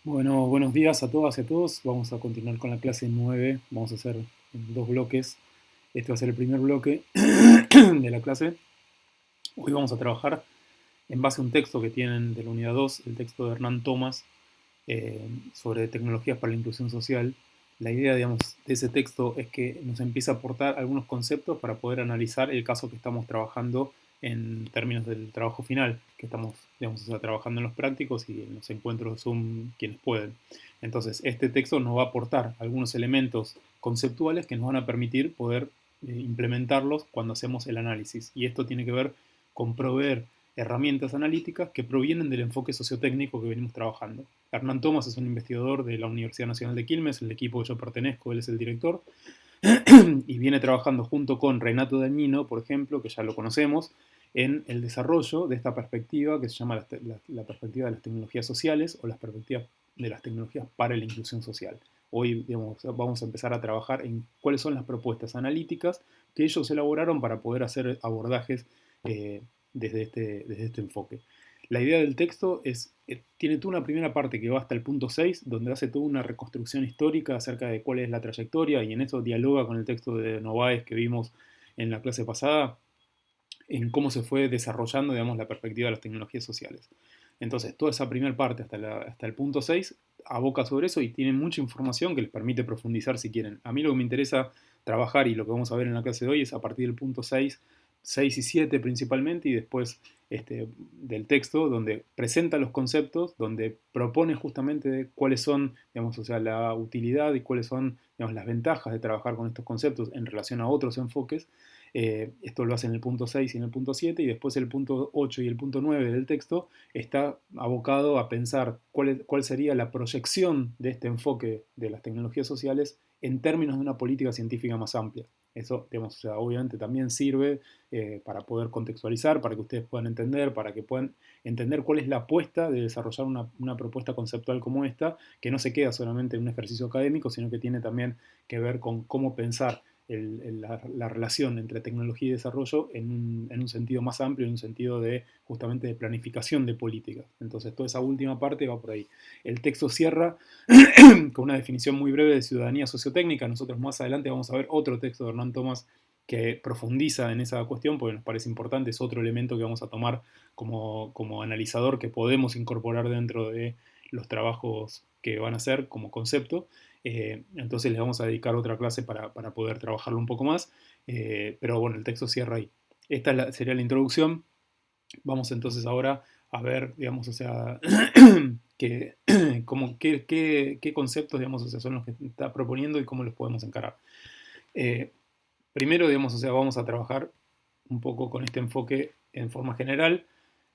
Bueno, buenos días a todas y a todos. Vamos a continuar con la clase 9. Vamos a hacer en dos bloques. Este va a ser el primer bloque de la clase. Hoy vamos a trabajar en base a un texto que tienen de la unidad 2, el texto de Hernán Thomas, sobre tecnologías para la inclusión social. La idea, digamos, de ese texto es que nos empieza a aportar algunos conceptos para poder analizar el caso que estamos trabajando en términos del trabajo final, que estamos, digamos, o sea, trabajando en los prácticos y en los encuentros de Zoom quienes pueden. Entonces, este texto nos va a aportar algunos elementos conceptuales que nos van a permitir poder implementarlos cuando hacemos el análisis. Y esto tiene que ver con proveer herramientas analíticas que provienen del enfoque sociotécnico que venimos trabajando. Hernán Thomas es un investigador de la Universidad Nacional de Quilmes, el equipo que yo pertenezco, él es el director, y viene trabajando junto con Renato Dañino, por ejemplo, que ya lo conocemos, en el desarrollo de esta perspectiva que se llama la perspectiva de las tecnologías sociales o las perspectivas de las tecnologías para la inclusión social. Hoy, digamos, vamos a empezar a trabajar en cuáles son las propuestas analíticas que ellos elaboraron para poder hacer abordajes eh, desde este enfoque. La idea del texto tiene toda una primera parte que va hasta el punto 6, donde hace toda una reconstrucción histórica acerca de cuál es la trayectoria, y en eso dialoga con el texto de Novaes que vimos en la clase pasada, en cómo se fue desarrollando, digamos, la perspectiva de las tecnologías sociales. Entonces, toda esa primera parte hasta el punto 6 aboca sobre eso y tiene mucha información que les permite profundizar si quieren. A mí lo que me interesa trabajar y lo que vamos a ver en la clase de hoy es a partir del punto 6 y 7 principalmente, y después del texto, donde presenta los conceptos, donde propone justamente cuáles son, digamos, o sea, la utilidad y cuáles son, digamos, las ventajas de trabajar con estos conceptos en relación a otros enfoques. Esto lo hace en el punto 6 y en el punto 7, y después el punto 8 y el punto 9 del texto está abocado a pensar cuál sería la proyección de este enfoque de las tecnologías sociales en términos de una política científica más amplia. Eso, digamos, o sea, obviamente también sirve para poder contextualizar, para que ustedes puedan entender, para que puedan entender cuál es la apuesta de desarrollar una propuesta conceptual como esta, que no se queda solamente en un ejercicio académico, sino que tiene también que ver con cómo pensar la relación entre tecnología y desarrollo en un sentido más amplio, en un sentido de justamente de planificación de políticas. Entonces, toda esa última parte va por ahí. El texto cierra con una definición muy breve de ciudadanía sociotécnica. Nosotros más adelante vamos a ver otro texto de Hernán Thomas que profundiza en esa cuestión, porque nos parece importante, es otro elemento que vamos a tomar como analizador que podemos incorporar dentro de los trabajos que van a hacer como concepto. Entonces les vamos a dedicar otra clase para poder trabajarlo un poco más, pero bueno, el texto cierra ahí. Esta sería la introducción. Vamos entonces ahora a ver, digamos, o sea, que, qué conceptos, digamos, o sea, son los que está proponiendo y cómo los podemos encarar. Eh, Primero, digamos, o sea, vamos a trabajar un poco con este enfoque en forma general,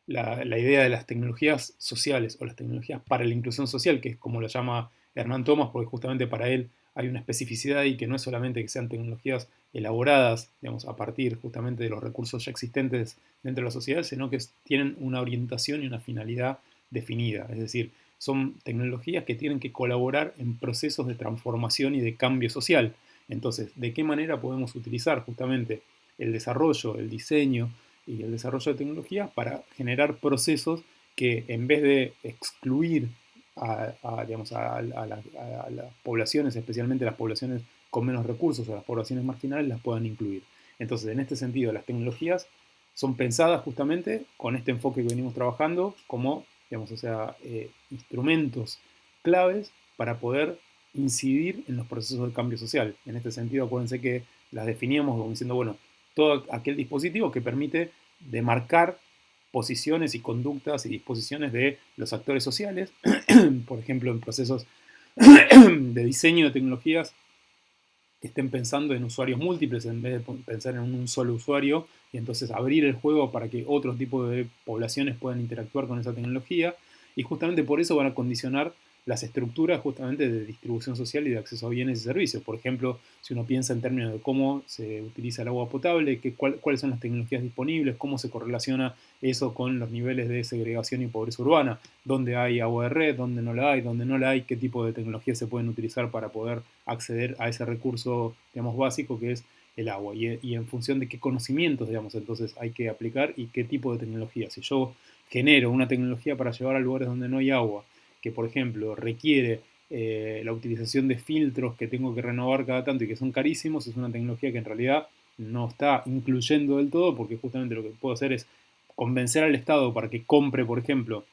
la idea de las tecnologías sociales o las tecnologías para la inclusión social, que es como lo llama Hernán Thomas, porque justamente para él hay una especificidad y que no es solamente que sean tecnologías elaboradas, digamos, a partir justamente de los recursos ya existentes dentro de la sociedad, sino que tienen una orientación y una finalidad definida. Es decir, son tecnologías que tienen que colaborar en procesos de transformación y de cambio social. Entonces, ¿de qué manera podemos utilizar justamente el desarrollo, el diseño y el desarrollo de tecnologías para generar procesos que, en vez de excluir digamos, a las poblaciones, especialmente las poblaciones con menos recursos o las poblaciones marginales, las puedan incluir? Entonces, en este sentido, las tecnologías son pensadas justamente con este enfoque que venimos trabajando como, digamos, o sea, instrumentos claves para poder incidir en los procesos de cambio social. En este sentido, acuérdense que las definíamos como diciendo, bueno, todo aquel dispositivo que permite demarcar posiciones y conductas y disposiciones de los actores sociales, por ejemplo, en procesos de diseño de tecnologías que estén pensando en usuarios múltiples en vez de pensar en un solo usuario, y entonces abrir el juego para que otro tipo de poblaciones puedan interactuar con esa tecnología, y justamente por eso van a condicionar las estructuras justamente de distribución social y de acceso a bienes y servicios. Por ejemplo, si uno piensa en términos de cómo se utiliza el agua potable, cuáles son las tecnologías disponibles, cómo se correlaciona eso con los niveles de segregación y pobreza urbana, dónde hay agua de red, dónde no la hay, dónde no la hay, qué tipo de tecnologías se pueden utilizar para poder acceder a ese recurso, digamos, básico que es el agua, y en función de qué conocimientos, digamos, entonces hay que aplicar y qué tipo de tecnología. Si yo genero una tecnología para llevar a lugares donde no hay agua que por ejemplo requiere la utilización de filtros que tengo que renovar cada tanto y que son carísimos, es una tecnología que en realidad no está incluyendo del todo, porque justamente lo que puedo hacer es convencer al Estado para que compre, por ejemplo,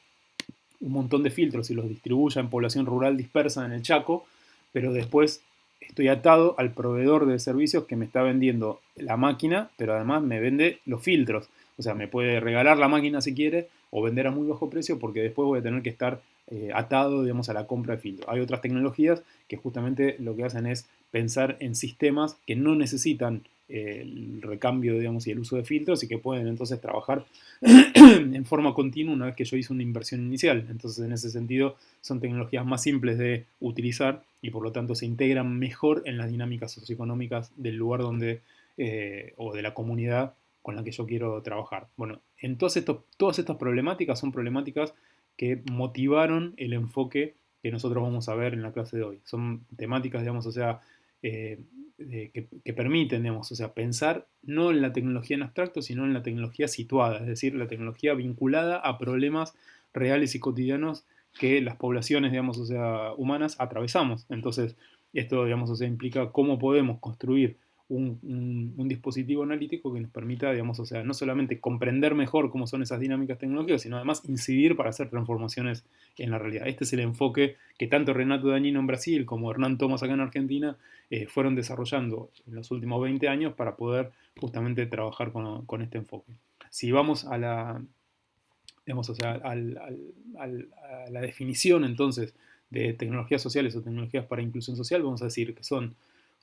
un montón de filtros y los distribuya en población rural dispersa en el Chaco, pero después estoy atado al proveedor de servicios que me está vendiendo la máquina, pero además me vende los filtros. O sea, me puede regalar la máquina si quiere o vender a muy bajo precio porque después voy a tener que estar atado, digamos, a la compra de filtros. Hay otras tecnologías que justamente lo que hacen es pensar en sistemas que no necesitan el recambio, digamos, y el uso de filtros y que pueden entonces trabajar en forma continua una vez que yo hice una inversión inicial. Entonces, en ese sentido, son tecnologías más simples de utilizar y por lo tanto se integran mejor en las dinámicas socioeconómicas del lugar donde o de la comunidad con la que yo quiero trabajar. Bueno, en todas estas problemáticas son problemáticas que motivaron el enfoque que nosotros vamos a ver en la clase de hoy. Son temáticas, digamos, o sea, que permiten, digamos, o sea, pensar no en la tecnología en abstracto, sino en la tecnología situada, es decir, la tecnología vinculada a problemas reales y cotidianos que las poblaciones, digamos, o sea, humanas atravesamos. Entonces, esto, digamos, o sea, implica cómo podemos construir un dispositivo analítico que nos permita, digamos, o sea, no solamente comprender mejor cómo son esas dinámicas tecnológicas, sino además incidir para hacer transformaciones en la realidad. Este es el enfoque que tanto Renato Dañino en Brasil como Hernán Thomas acá en Argentina fueron desarrollando en los últimos 20 años para poder justamente trabajar con este enfoque. Si vamos a la, digamos, o sea, a la definición entonces de tecnologías sociales o tecnologías para inclusión social, vamos a decir que son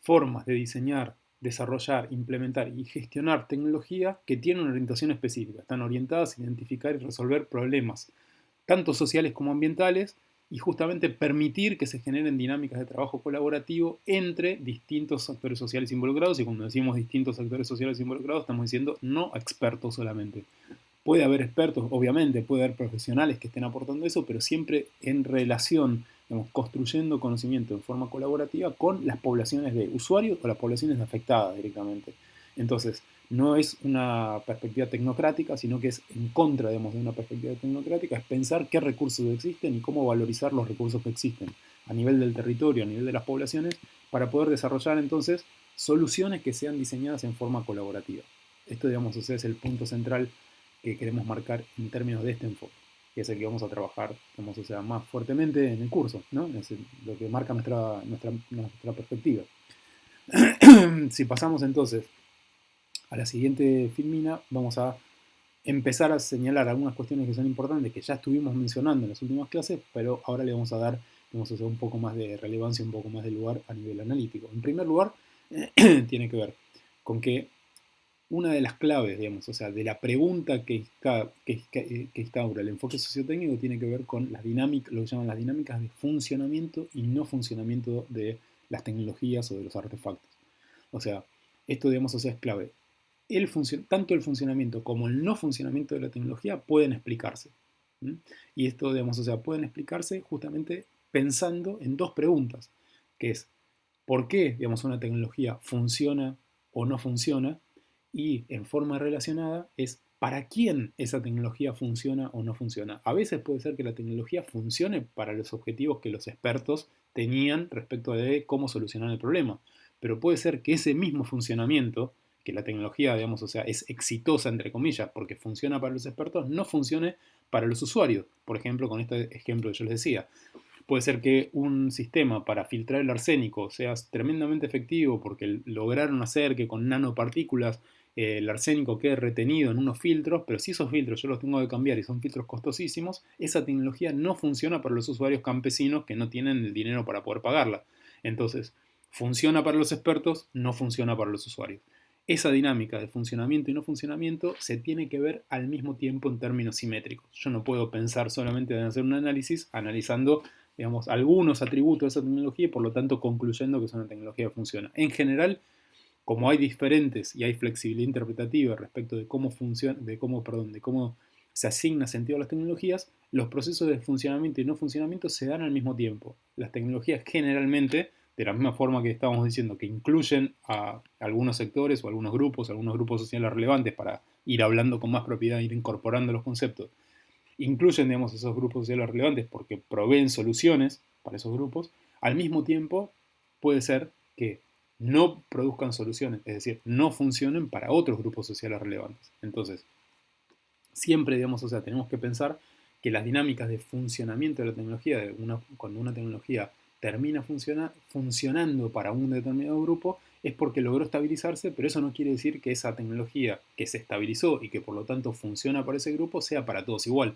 formas de diseñar, desarrollar, implementar y gestionar tecnología que tienen una orientación específica, están orientadas a identificar y resolver problemas, tanto sociales como ambientales, y justamente permitir que se generen dinámicas de trabajo colaborativo entre distintos actores sociales involucrados, y cuando decimos distintos actores sociales involucrados estamos diciendo no expertos solamente. Puede haber expertos, obviamente, puede haber profesionales que estén aportando eso, pero siempre en relación, digamos, construyendo conocimiento en forma colaborativa con las poblaciones de usuarios o las poblaciones afectadas directamente. Entonces, no es una perspectiva tecnocrática, sino que es en contra, digamos, de una perspectiva tecnocrática, es pensar qué recursos existen y cómo valorizar los recursos que existen a nivel del territorio, a nivel de las poblaciones, para poder desarrollar entonces soluciones que sean diseñadas en forma colaborativa. Esto, digamos, es el punto central que queremos marcar en términos de este enfoque, que es el que vamos a trabajar, digamos, o sea, más fuertemente en el curso, ¿no? Es lo que marca nuestra perspectiva. Si pasamos entonces a la siguiente filmina, vamos a empezar a señalar algunas cuestiones que son importantes, que ya estuvimos mencionando en las últimas clases, pero ahora le vamos a dar, digamos, o sea, un poco más de relevancia, un poco más de lugar a nivel analítico. En primer lugar, tiene que ver con que una de las claves, digamos, o sea, de la pregunta que instaura el enfoque sociotécnico tiene que ver con las dinámicas, lo que llaman las dinámicas de funcionamiento y no funcionamiento de las tecnologías o de los artefactos. O sea, esto, digamos, o sea, es clave. Tanto el funcionamiento como el no funcionamiento de la tecnología pueden explicarse. ¿Sí? Y esto, digamos, o sea, pueden explicarse justamente pensando en dos preguntas, que es, ¿por qué, digamos, una tecnología funciona o no funciona? Y en forma relacionada es para quién esa tecnología funciona o no funciona. A veces puede ser que la tecnología funcione para los objetivos que los expertos tenían respecto de cómo solucionar el problema, pero puede ser que ese mismo funcionamiento, que la tecnología, digamos, o sea, es exitosa entre comillas porque funciona para los expertos, no funcione para los usuarios. Por ejemplo, con este ejemplo que yo les decía, puede ser que un sistema para filtrar el arsénico sea tremendamente efectivo porque lograron hacer que con nanopartículas el arsénico quede retenido en unos filtros, pero si esos filtros yo los tengo que cambiar y son filtros costosísimos, esa tecnología no funciona para los usuarios campesinos que no tienen el dinero para poder pagarla. Entonces, funciona para los expertos, no funciona para los usuarios. Esa dinámica de funcionamiento y no funcionamiento se tiene que ver al mismo tiempo en términos simétricos. Yo no puedo pensar solamente en hacer un análisis analizando, digamos, algunos atributos de esa tecnología y por lo tanto concluyendo que es una tecnología que funciona. En general, como hay diferentes y hay flexibilidad interpretativa respecto de cómo funciona, de cómo se asigna sentido a las tecnologías, los procesos de funcionamiento y no funcionamiento se dan al mismo tiempo. Las tecnologías generalmente, de la misma forma que estábamos diciendo, que incluyen a algunos sectores o algunos grupos sociales relevantes para ir hablando con más propiedad, ir incorporando los conceptos, incluyen, digamos, esos grupos sociales relevantes porque proveen soluciones para esos grupos, al mismo tiempo puede ser que no produzcan soluciones, es decir, no funcionen para otros grupos sociales relevantes. Entonces, siempre, digamos, o sea, tenemos que pensar que las dinámicas de funcionamiento de la tecnología, cuando una tecnología termina funcionando para un determinado grupo, es porque logró estabilizarse, pero eso no quiere decir que esa tecnología que se estabilizó y que por lo tanto funciona para ese grupo sea para todos igual,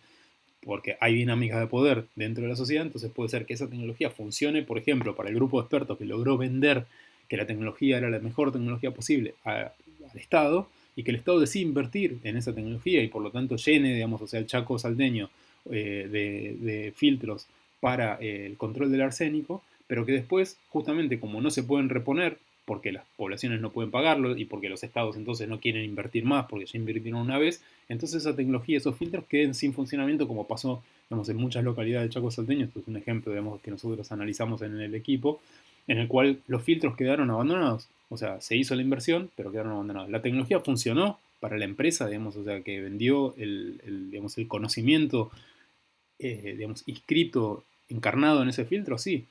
porque hay dinámicas de poder dentro de la sociedad, entonces puede ser que esa tecnología funcione, por ejemplo, para el grupo de expertos que logró vender que la tecnología era la mejor tecnología posible al Estado, y que el Estado decide invertir en esa tecnología y por lo tanto llene, digamos, o sea, el Chaco salteño de filtros para el control del arsénico, pero que después, justamente como no se pueden reponer, porque las poblaciones no pueden pagarlo y porque los estados entonces no quieren invertir más porque ya invirtieron una vez, entonces esa tecnología, esos filtros queden sin funcionamiento como pasó, digamos, en muchas localidades del Chaco salteño. Esto es un ejemplo, digamos, que nosotros analizamos en el equipo, en el cual los filtros quedaron abandonados. O sea, se hizo la inversión, pero quedaron abandonados. La tecnología funcionó para la empresa, digamos, o sea, que vendió digamos, el conocimiento, digamos, inscrito, encarnado en ese filtro, sí.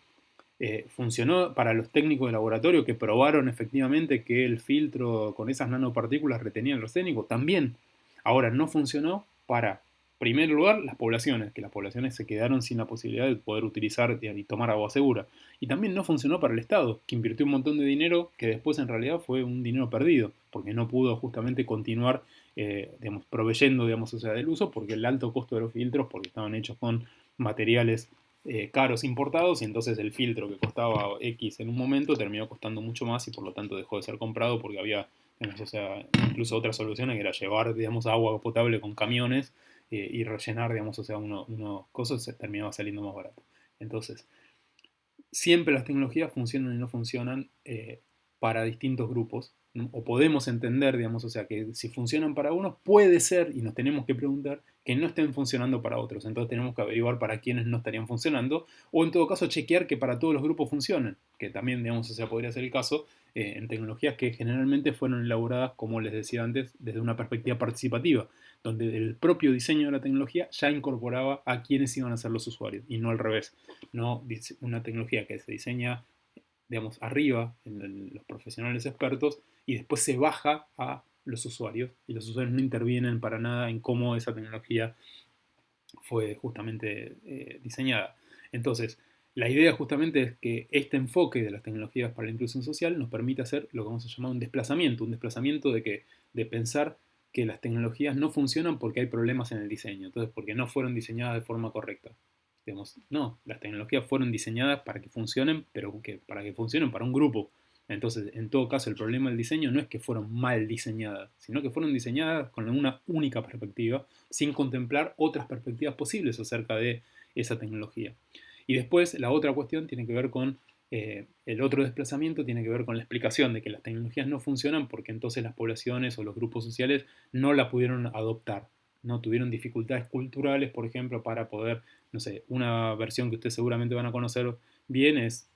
Funcionó para los técnicos de laboratorio que probaron efectivamente que el filtro con esas nanopartículas retenía el arsénico, también. Ahora, no funcionó para, en primer lugar, las poblaciones, que las poblaciones se quedaron sin la posibilidad de poder utilizar y tomar agua segura. Y también no funcionó para el Estado, que invirtió un montón de dinero que después en realidad fue un dinero perdido, porque no pudo justamente continuar, digamos, proveyendo, digamos, o sea, del uso, porque el alto costo de los filtros, porque estaban hechos con materiales caros importados, y entonces el filtro que costaba X en un momento terminó costando mucho más y por lo tanto dejó de ser comprado porque había, digamos, o sea, incluso otras soluciones que era llevar, digamos, agua potable con camiones y rellenar, digamos, o sea, unos cosas, se terminaba saliendo más barato. Entonces, siempre las tecnologías funcionan y no funcionan para distintos grupos, ¿no? O podemos entender, digamos, o sea, que si funcionan para unos, puede ser, y nos tenemos que preguntar, que no estén funcionando para otros. Entonces tenemos que averiguar para quiénes no estarían funcionando, o en todo caso chequear que para todos los grupos funcionen, que también, digamos, o sea, podría ser el caso en tecnologías que generalmente fueron elaboradas, como les decía antes, desde una perspectiva participativa, donde el propio diseño de la tecnología ya incorporaba a quiénes iban a ser los usuarios, y no al revés. No una tecnología que se diseña, digamos, arriba en los profesionales expertos y después se baja a los usuarios y los usuarios no intervienen para nada en cómo esa tecnología fue justamente diseñada. Entonces, la idea justamente es que este enfoque de las tecnologías para la inclusión social nos permite hacer lo que vamos a llamar un desplazamiento de pensar que las tecnologías no funcionan porque hay problemas en el diseño, entonces porque no fueron diseñadas de forma correcta. Digamos, no, las tecnologías fueron diseñadas para que funcionen, pero para que funcionen para un grupo. Entonces, en todo caso, el problema del diseño no es que fueron mal diseñadas, sino que fueron diseñadas con una única perspectiva, sin contemplar otras perspectivas posibles acerca de esa tecnología. Y después, la otra cuestión tiene que ver con el otro desplazamiento, tiene que ver con la explicación de que las tecnologías no funcionan porque entonces las poblaciones o los grupos sociales no la pudieron adoptar, no tuvieron dificultades culturales, por ejemplo, para poder, no sé, una versión que ustedes seguramente van a conocer bien es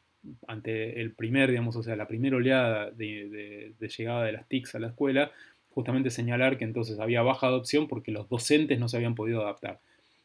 ante el primer, digamos, o sea, la primera oleada de llegada de las TICs a la escuela, justamente señalar que entonces había baja adopción porque los docentes no se habían podido adaptar.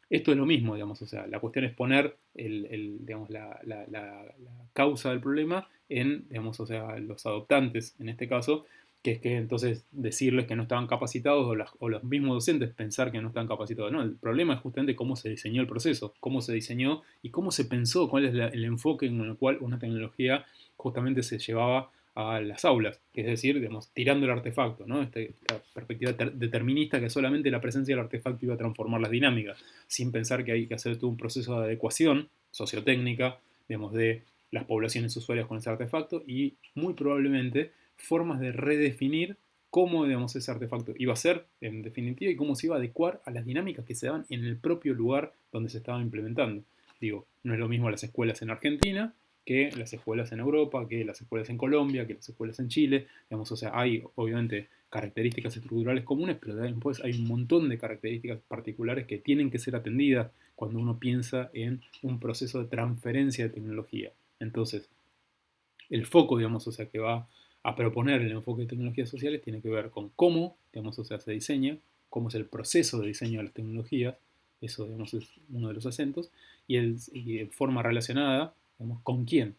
Esto es lo mismo, digamos, o sea, la cuestión es poner digamos, la causa del problema en, digamos, o sea, los adoptantes, en este caso, que es que entonces decirles que no estaban capacitados o los mismos docentes pensar que no están capacitados. No, el problema es justamente cómo se diseñó el proceso, cómo se diseñó y cómo se pensó, cuál es el enfoque en el cual una tecnología justamente se llevaba a las aulas, es decir, digamos, tirando el artefacto, ¿no? Esta perspectiva determinista que solamente la presencia del artefacto iba a transformar las dinámicas, sin pensar que hay que hacer todo un proceso de adecuación sociotécnica, digamos, de las poblaciones usuarias con ese artefacto y muy probablemente formas de redefinir cómo, digamos, ese artefacto iba a ser en definitiva y cómo se iba a adecuar a las dinámicas que se daban en el propio lugar donde se estaba implementando. Digo, no es lo mismo las escuelas en Argentina que las escuelas en Europa, que las escuelas en Colombia, que las escuelas en Chile, digamos, o sea, hay obviamente características estructurales comunes, pero después hay un montón de características particulares que tienen que ser atendidas cuando uno piensa en un proceso de transferencia de tecnología. Entonces, el foco, digamos, o sea, que va a proponer el enfoque de tecnologías sociales tiene que ver con cómo, digamos, o sea, se diseña, cómo es el proceso de diseño de las tecnologías, Eso, digamos, es uno de los acentos. Y de forma relacionada, digamos, ¿con quién?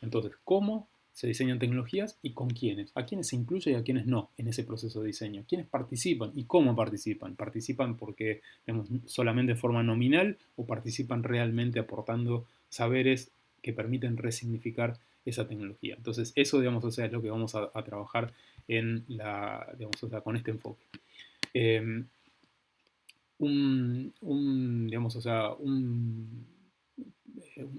Entonces, ¿cómo se diseñan tecnologías y con quiénes? ¿A quiénes se incluye y a quiénes no en ese proceso de diseño? ¿Quiénes participan y cómo participan? ¿Participan porque, digamos, solamente de forma nominal o participan realmente aportando saberes que permiten resignificar esa tecnología? Entonces, eso, digamos, o sea, es lo que vamos a trabajar digamos, o sea, con este enfoque. Eh, digamos, o sea,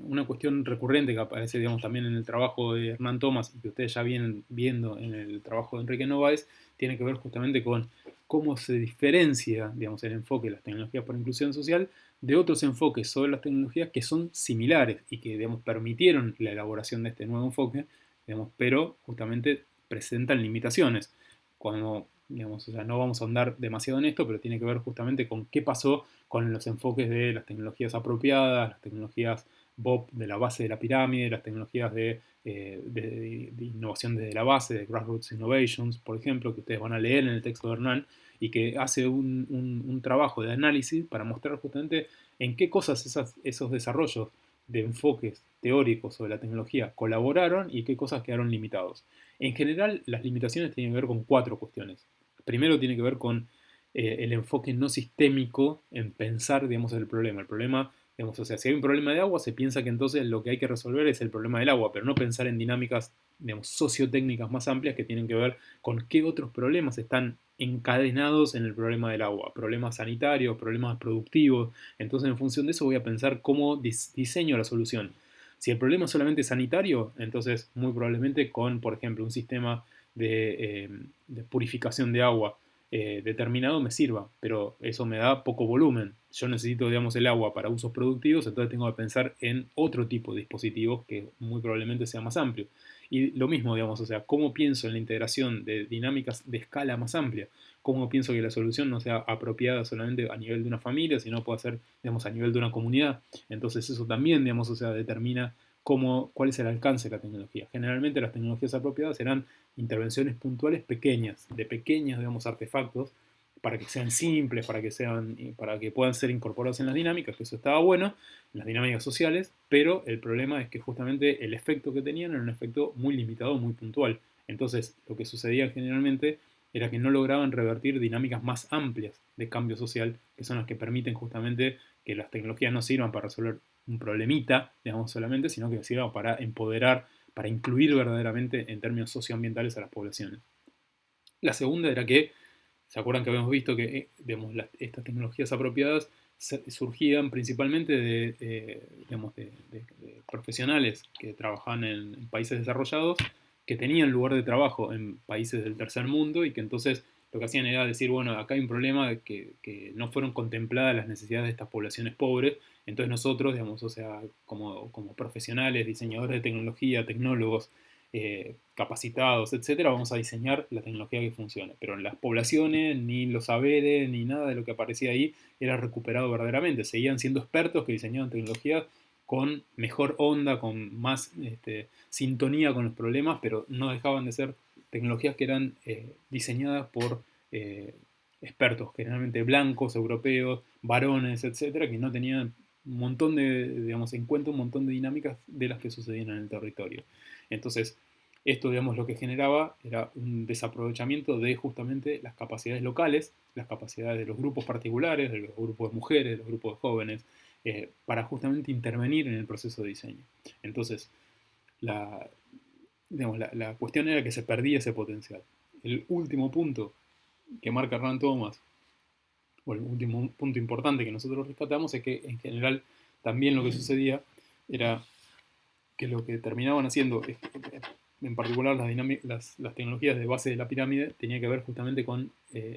una cuestión recurrente que aparece, digamos, también en el trabajo de Hernán Thomas y que ustedes ya vienen viendo en el trabajo de Enrique Novaes, tiene que ver justamente con cómo se diferencia, digamos, el enfoque de las tecnologías por inclusión social de otros enfoques sobre las tecnologías que son similares y que, digamos, permitieron la elaboración de este nuevo enfoque, digamos, pero justamente presentan limitaciones. Cuando, digamos, o sea, no vamos a ahondar demasiado en esto, pero tiene que ver justamente con qué pasó con los enfoques de las tecnologías apropiadas, las tecnologías BOP de la base de la pirámide, las tecnologías de innovación desde la base, de Grassroots Innovations, por ejemplo, que ustedes van a leer en el texto de Hernán, y que hace un trabajo de análisis para mostrar justamente en qué cosas esos desarrollos de enfoques teóricos sobre la tecnología colaboraron y qué cosas quedaron limitados. En general, las limitaciones tienen que ver con cuatro cuestiones. Primero tiene que ver con el enfoque no sistémico en pensar, digamos, el problema. El problema, digamos, o sea, si hay un problema de agua, se piensa que entonces lo que hay que resolver es el problema del agua, pero no pensar en dinámicas, digamos, sociotécnicas más amplias que tienen que ver con qué otros problemas están encadenados en el problema del agua, problemas sanitarios, problemas productivos. Entonces, en función de eso, voy a pensar cómo diseño la solución. Si el problema es solamente sanitario, entonces muy probablemente con, por ejemplo, un sistema de purificación de agua determinado me sirva, pero eso me da poco volumen. Yo necesito, digamos, el agua para usos productivos, entonces tengo que pensar en otro tipo de dispositivos que muy probablemente sea más amplio. Y lo mismo, digamos, o sea, cómo pienso en la integración de dinámicas de escala más amplia, cómo pienso que la solución no sea apropiada solamente a nivel de una familia, sino puede ser, digamos, a nivel de una comunidad. Entonces eso también, digamos, o sea, determina cuál es el alcance de la tecnología. Generalmente las tecnologías apropiadas serán intervenciones puntuales pequeñas, de pequeños, digamos, artefactos, para que sean simples, para que puedan ser incorporados en las dinámicas, que eso estaba bueno, en las dinámicas sociales, pero el problema es que justamente el efecto que tenían era un efecto muy limitado, muy puntual. Entonces, lo que sucedía generalmente era que no lograban revertir dinámicas más amplias de cambio social, que son las que permiten justamente que las tecnologías no sirvan para resolver un problemita, digamos solamente, sino que sirvan para empoderar, para incluir verdaderamente en términos socioambientales a las poblaciones. La segunda era que, ¿se acuerdan que habíamos visto que digamos, estas tecnologías apropiadas surgían principalmente digamos, de profesionales que trabajaban en países desarrollados, que tenían lugar de trabajo en países del tercer mundo y que entonces lo que hacían era decir, bueno, acá hay un problema de que no fueron contempladas las necesidades de estas poblaciones pobres, entonces nosotros, digamos, o sea, como profesionales, diseñadores de tecnología, tecnólogos, capacitados, etcétera, vamos a diseñar la tecnología que funcione. Pero en las poblaciones, ni los saberes, ni nada de lo que aparecía ahí era recuperado verdaderamente. Seguían siendo expertos que diseñaban tecnología con mejor onda, con más sintonía con los problemas, pero no dejaban de ser tecnologías que eran diseñadas por expertos, generalmente blancos, europeos, varones, etcétera, que no tenían un montón digamos, en cuenta un montón de dinámicas de las que sucedían en el territorio. Entonces, esto, digamos, lo que generaba era un desaprovechamiento de justamente las capacidades locales, las capacidades de los grupos particulares, de los grupos de mujeres, de los grupos de jóvenes, para justamente intervenir en el proceso de diseño. Entonces, la, digamos, la cuestión era que se perdía ese potencial. El último punto que marca Rand Thomas, o el último punto importante que nosotros rescatamos, es que en general también lo que sucedía era que lo que terminaban haciendo, en particular las tecnologías de base de la pirámide, tenía que ver justamente con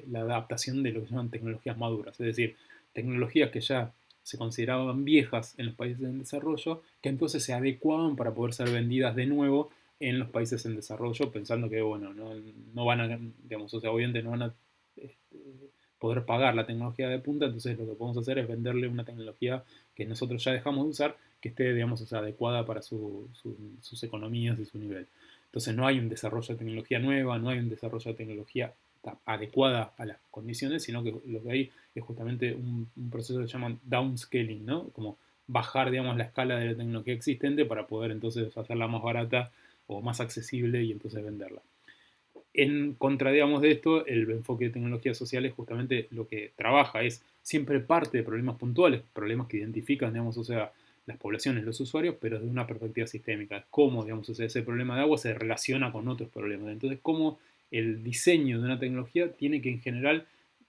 la adaptación de lo que se llaman tecnologías maduras, es decir, tecnologías que ya se consideraban viejas en los países en desarrollo, que entonces se adecuaban para poder ser vendidas de nuevo en los países en desarrollo, pensando que, bueno, no van a, digamos, o sea, obviamente no van a este, poder pagar la tecnología de punta, entonces lo que podemos hacer es venderle una tecnología que nosotros ya dejamos de usar, que esté, digamos, o sea, adecuada para sus economías y su nivel. Entonces no hay un desarrollo de tecnología nueva, no hay un desarrollo de tecnología está adecuada a las condiciones, sino que lo que hay es justamente un proceso que se llama downscaling, ¿no? Como bajar, digamos, la escala de la tecnología existente para poder entonces hacerla más barata o más accesible y entonces venderla. En contra, digamos, de esto, el enfoque de tecnologías sociales justamente lo que trabaja es siempre parte de problemas puntuales, problemas que identifican, digamos, o sea, las poblaciones, los usuarios, pero desde una perspectiva sistémica. Cómo, digamos, o sea, ese problema de agua se relaciona con otros problemas. Entonces, cómo el diseño de una tecnología tiene que en general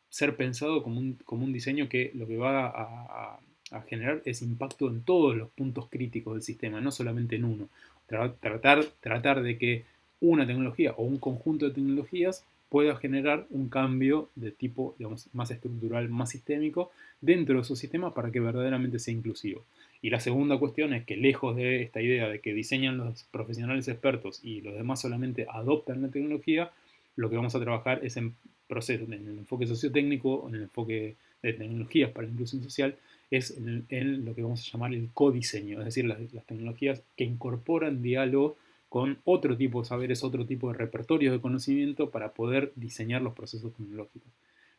ser pensado como un diseño que lo que va a generar es impacto en todos los puntos críticos del sistema, no solamente en uno. Tratar de que una tecnología o un conjunto de tecnologías pueda generar un cambio de tipo, digamos, más estructural, más sistémico dentro de esos sistemas para que verdaderamente sea inclusivo. Y la segunda cuestión es que lejos de esta idea de que diseñan los profesionales expertos y los demás solamente adoptan la tecnología, lo que vamos a trabajar es en procesos, en el enfoque sociotécnico, en el enfoque de tecnologías para la inclusión social, es en lo que vamos a llamar el codiseño, es decir, las tecnologías que incorporan diálogo con otro tipo de saberes, otro tipo de repertorios de conocimiento para poder diseñar los procesos tecnológicos.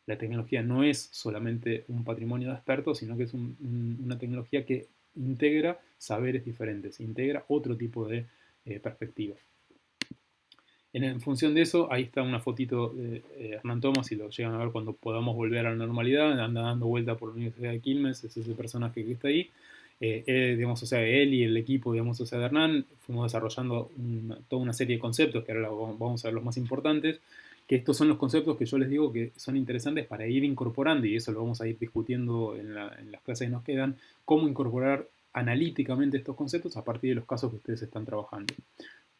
La tecnología no es solamente un patrimonio de expertos, sino que es una tecnología que integra saberes diferentes, integra otro tipo de perspectivas. En función de eso, ahí está una fotito de Hernán Thomas, si lo llegan a ver cuando podamos volver a la normalidad, anda dando vuelta por la Universidad de Quilmes, es ese personaje que está ahí. Digamos, o sea, él y el equipo, digamos, o sea, de Hernán, fuimos desarrollando toda una serie de conceptos, que ahora vamos a ver los más importantes, que estos son los conceptos que yo les digo que son interesantes para ir incorporando, y eso lo vamos a ir discutiendo en las clases que nos quedan, cómo incorporar analíticamente estos conceptos a partir de los casos que ustedes están trabajando.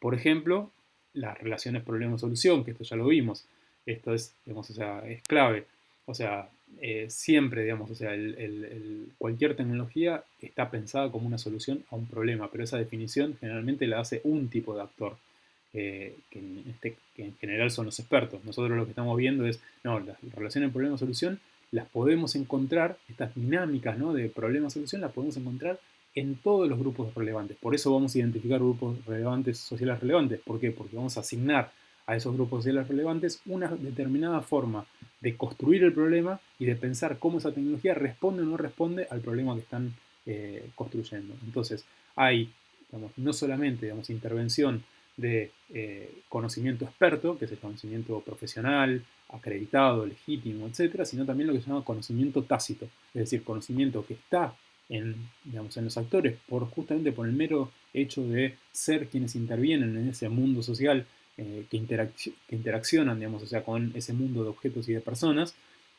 Por ejemplo, las relaciones problema-solución, que esto ya lo vimos. Esto es, digamos, o sea, es clave. O sea, siempre, digamos, o sea, cualquier tecnología está pensada como una solución a un problema, pero esa definición generalmente la hace un tipo de actor, que en general son los expertos. Nosotros lo que estamos viendo es, no, las relaciones problema-solución las podemos encontrar, estas dinámicas, ¿no?, de problema-solución las podemos encontrar en todos los grupos relevantes. Por eso vamos a identificar grupos relevantes, sociales relevantes. ¿Por qué? Porque vamos a asignar a esos grupos sociales relevantes una determinada forma de construir el problema y de pensar cómo esa tecnología responde o no responde al problema que están construyendo. Entonces, hay, digamos, no solamente, digamos, intervención de conocimiento experto, que es el conocimiento profesional, acreditado, legítimo, etcétera, sino también lo que se llama conocimiento tácito, es decir, conocimiento que está digamos, en los actores justamente por el mero hecho de ser quienes intervienen en ese mundo social que interaccionan, digamos, o sea, con ese mundo de objetos y de personas,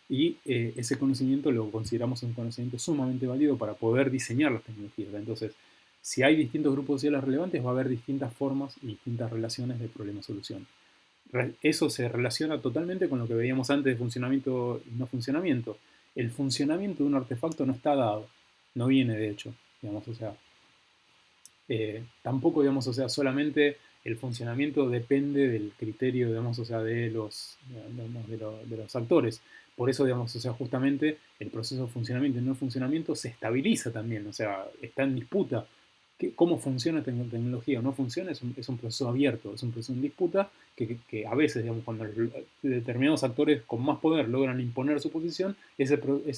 y ese conocimiento lo consideramos un conocimiento sumamente válido para poder diseñar las tecnologías. Entonces, si hay distintos grupos sociales relevantes, va a haber distintas formas y distintas relaciones de problema-solución. Eso se relaciona totalmente con lo que veíamos antes de funcionamiento y no funcionamiento. El funcionamiento de un artefacto no está dado, no viene de hecho, digamos, o sea, tampoco, digamos, o sea, solamente el funcionamiento depende del criterio, digamos, o sea, digamos, de los actores. Por eso, digamos, o sea, justamente el proceso de funcionamiento y no funcionamiento se estabiliza también, o sea, está en disputa. ¿Cómo funciona esta tecnología o no funciona? Es un proceso abierto, es un proceso en disputa que a veces, digamos, cuando determinados actores con más poder logran imponer su posición, ese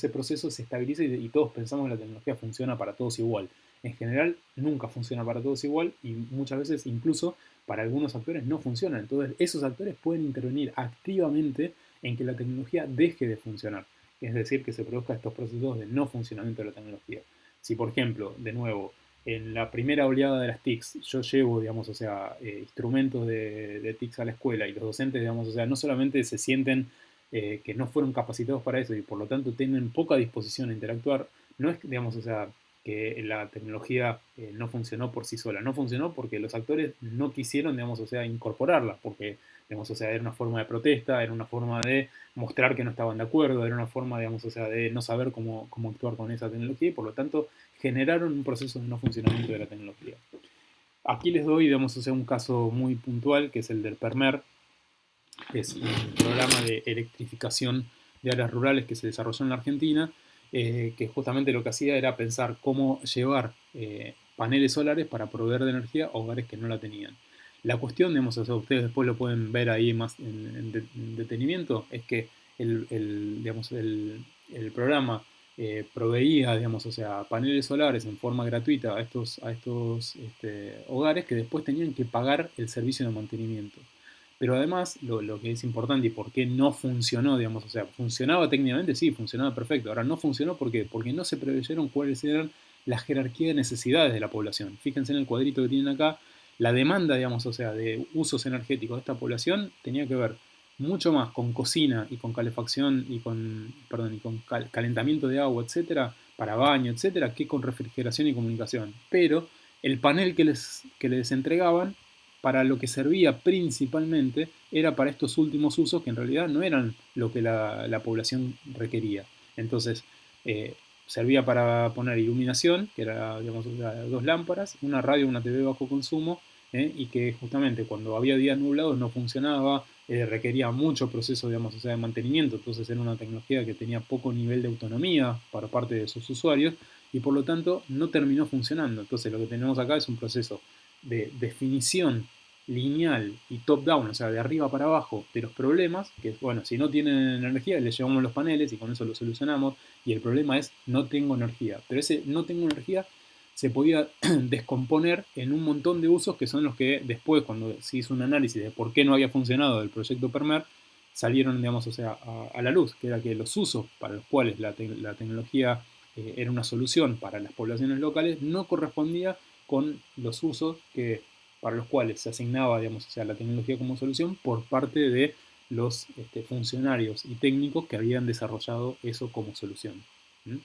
proceso se estabiliza y todos pensamos que la tecnología funciona para todos igual. En general, nunca funciona para todos igual y muchas veces incluso para algunos actores no funciona. Entonces, esos actores pueden intervenir activamente en que la tecnología deje de funcionar. Es decir, que se produzcan estos procesos de no funcionamiento de la tecnología. Si, por ejemplo, de nuevo, en la primera oleada de las TICs, yo llevo, digamos, o sea, instrumentos de TICs a la escuela y los docentes, digamos, o sea, no solamente se sienten que no fueron capacitados para eso y por lo tanto tienen poca disposición a interactuar, no es, digamos, o sea, que la tecnología no funcionó por sí sola, no funcionó porque los actores no quisieron, digamos, o sea, incorporarla, porque, digamos, o sea, era una forma de protesta, era una forma de mostrar que no estaban de acuerdo, era una forma, digamos, o sea, de no saber cómo actuar con esa tecnología y por lo tanto generaron un proceso de no funcionamiento de la tecnología. Aquí les doy, digamos, o sea, un caso muy puntual, que es el del PERMER, que es un programa de electrificación de áreas rurales que se desarrolló en la Argentina, que justamente lo que hacía era pensar cómo llevar paneles solares para proveer de energía a hogares que no la tenían. La cuestión, digamos, o sea, ustedes después lo pueden ver ahí más en detenimiento, es que digamos, el programa proveía, digamos, o sea, paneles solares en forma gratuita a estos hogares que después tenían que pagar el servicio de mantenimiento. Pero además, lo que es importante y por qué no funcionó, digamos, o sea, funcionaba técnicamente, sí, funcionaba perfecto. Ahora no funcionó porque no se preveyeron cuáles eran la jerarquía de necesidades de la población. Fíjense en el cuadrito que tienen acá, la demanda, digamos, o sea, de usos energéticos de esta población tenía que ver mucho más con cocina y con calefacción y con, perdón, y con calentamiento de agua, etcétera, para baño, etcétera, que con refrigeración y comunicación. Pero el panel que les entregaban, para lo que servía principalmente, era para estos últimos usos que en realidad no eran lo que la población requería. Entonces, servía para poner iluminación, que era, digamos, dos lámparas, una radio, una TV bajo consumo, y que justamente cuando había días nublados no funcionaba, requería mucho proceso, digamos, o sea, de mantenimiento, entonces era una tecnología que tenía poco nivel de autonomía para parte de sus usuarios y por lo tanto no terminó funcionando. Entonces lo que tenemos acá es un proceso de definición lineal y top-down, o sea, de arriba para abajo de los problemas, que es, bueno, si no tienen energía, les llevamos los paneles y con eso lo solucionamos, y el problema es no tengo energía. Pero ese no tengo energía se podía descomponer en un montón de usos que son los que después, cuando se hizo un análisis de por qué no había funcionado el proyecto Permer, salieron, digamos, o sea, a la luz, que era que los usos para los cuales la tecnología era una solución para las poblaciones locales no correspondía con los usos para los cuales se asignaba, digamos, o sea, la tecnología como solución por parte de los funcionarios y técnicos que habían desarrollado eso como solución. ¿Mm?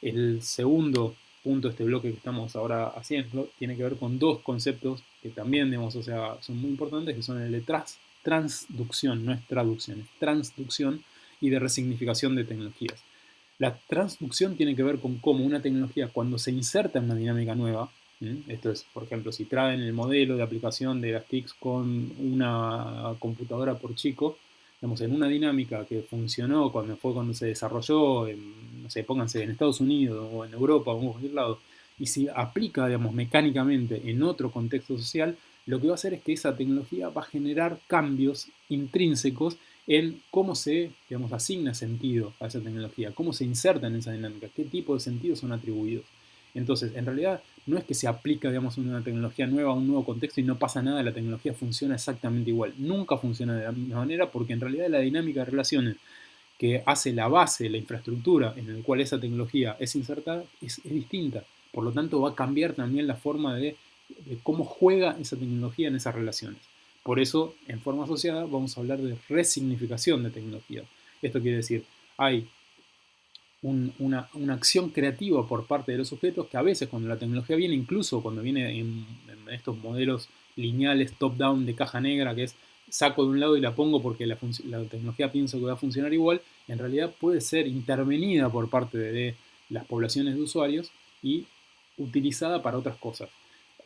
El segundo punto de este bloque que estamos ahora haciendo tiene que ver con dos conceptos que también, digamos, o sea, son muy importantes, que son el de transducción, no es traducción, es transducción y de resignificación de tecnologías. La transducción tiene que ver con cómo una tecnología, cuando se inserta en una dinámica nueva, esto es, por ejemplo, si traen el modelo de aplicación de las TICs con una computadora por chico, digamos, en una dinámica que funcionó cuando se desarrolló, no sé, pónganse en Estados Unidos o en Europa o en cualquier lado, y si aplica, digamos, mecánicamente en otro contexto social, lo que va a hacer es que esa tecnología va a generar cambios intrínsecos en cómo se, digamos, asigna sentido a esa tecnología, cómo se inserta en esa dinámica, qué tipo de sentidos son atribuidos. Entonces, en realidad, no es que se aplica, digamos, una tecnología nueva a un nuevo contexto y no pasa nada, la tecnología funciona exactamente igual. Nunca funciona de la misma manera porque en realidad la dinámica de relaciones que hace la base, la infraestructura en la cual esa tecnología es insertada es distinta. Por lo tanto, va a cambiar también la forma de cómo juega esa tecnología en esas relaciones. Por eso, en forma asociada, vamos a hablar de resignificación de tecnología. Esto quiere decir, hay una acción creativa por parte de los sujetos que a veces cuando la tecnología viene, incluso cuando viene en estos modelos lineales top-down de caja negra, que es saco de un lado y la pongo porque la tecnología pienso que va a funcionar igual, en realidad puede ser intervenida por parte de las poblaciones de usuarios y utilizada para otras cosas.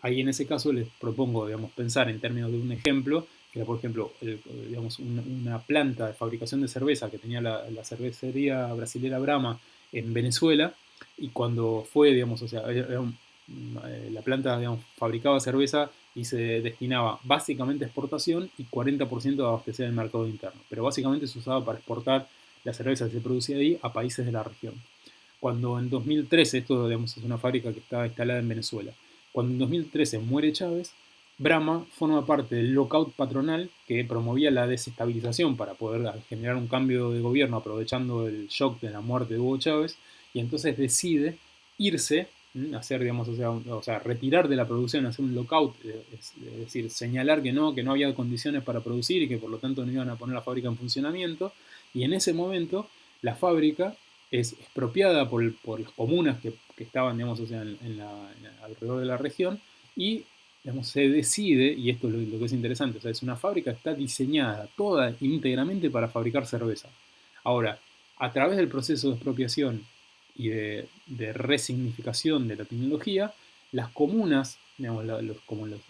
Ahí en ese caso les propongo, digamos, pensar en términos de un ejemplo, que era, por ejemplo, digamos, una planta de fabricación de cerveza que tenía la cervecería brasilera Brahma en Venezuela, y cuando fue, digamos, o sea, la planta, digamos, fabricaba cerveza y se destinaba básicamente a exportación y 40% a abastecer el mercado interno, pero básicamente se usaba para exportar la cerveza que se producía ahí a países de la región. Cuando en 2013, esto, digamos, es una fábrica que estaba instalada en Venezuela, cuando en 2013 muere Chávez, Brahma forma parte del lockout patronal que promovía la desestabilización para poder generar un cambio de gobierno aprovechando el shock de la muerte de Hugo Chávez, y entonces decide irse, hacer, digamos, o sea, retirar de la producción, hacer un lockout, es decir, señalar que no había condiciones para producir y que por lo tanto no iban a poner la fábrica en funcionamiento, y en ese momento la fábrica es expropiada por las comunas que estaban, digamos, o sea, alrededor de la región, y, digamos, se decide, y esto es lo que es interesante, o sea, es una fábrica que está diseñada toda íntegramente para fabricar cerveza. Ahora, a través del proceso de expropiación y de resignificación de la tecnología, las comunas, digamos,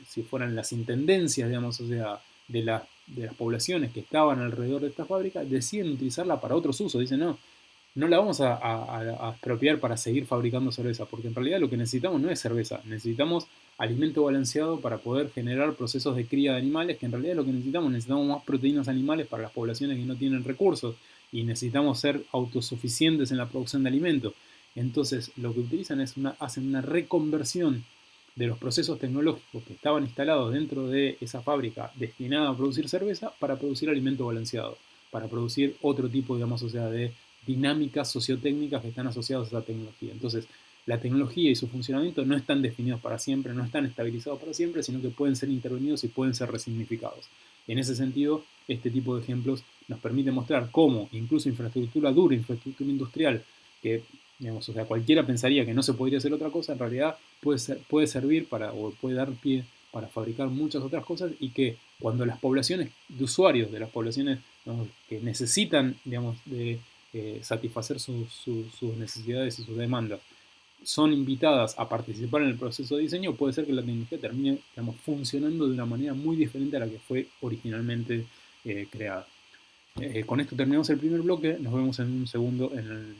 si fueran las intendencias, digamos, o sea, de las poblaciones que estaban alrededor de esta fábrica, deciden utilizarla para otros usos. Dicen, no la vamos a expropiar para seguir fabricando cerveza, porque en realidad lo que necesitamos no es cerveza, necesitamos alimento balanceado para poder generar procesos de cría de animales, que en realidad es lo que necesitamos más proteínas animales para las poblaciones que no tienen recursos y necesitamos ser autosuficientes en la producción de alimentos. Entonces lo que utilizan es hacen una reconversión de los procesos tecnológicos que estaban instalados dentro de esa fábrica destinada a producir cerveza para producir alimento balanceado, para producir otro tipo, digamos, o sea, de dinámicas sociotécnicas que están asociadas a esa tecnología. Entonces, la tecnología y su funcionamiento no están definidos para siempre, no están estabilizados para siempre, sino que pueden ser intervenidos y pueden ser resignificados. En ese sentido, este tipo de ejemplos nos permite mostrar cómo incluso infraestructura dura, infraestructura industrial, que digamos, o sea, cualquiera pensaría que no se podría hacer otra cosa, en realidad puede servir para, o puede dar pie para fabricar muchas otras cosas y que cuando las poblaciones de usuarios, de las poblaciones, digamos, que necesitan, digamos, de satisfacer sus necesidades y sus demandas, son invitadas a participar en el proceso de diseño, puede ser que la tecnología termine, digamos, funcionando de una manera muy diferente a la que fue originalmente creada. Con esto terminamos el primer bloque, nos vemos en un segundo, en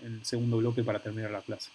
el segundo bloque para terminar la clase.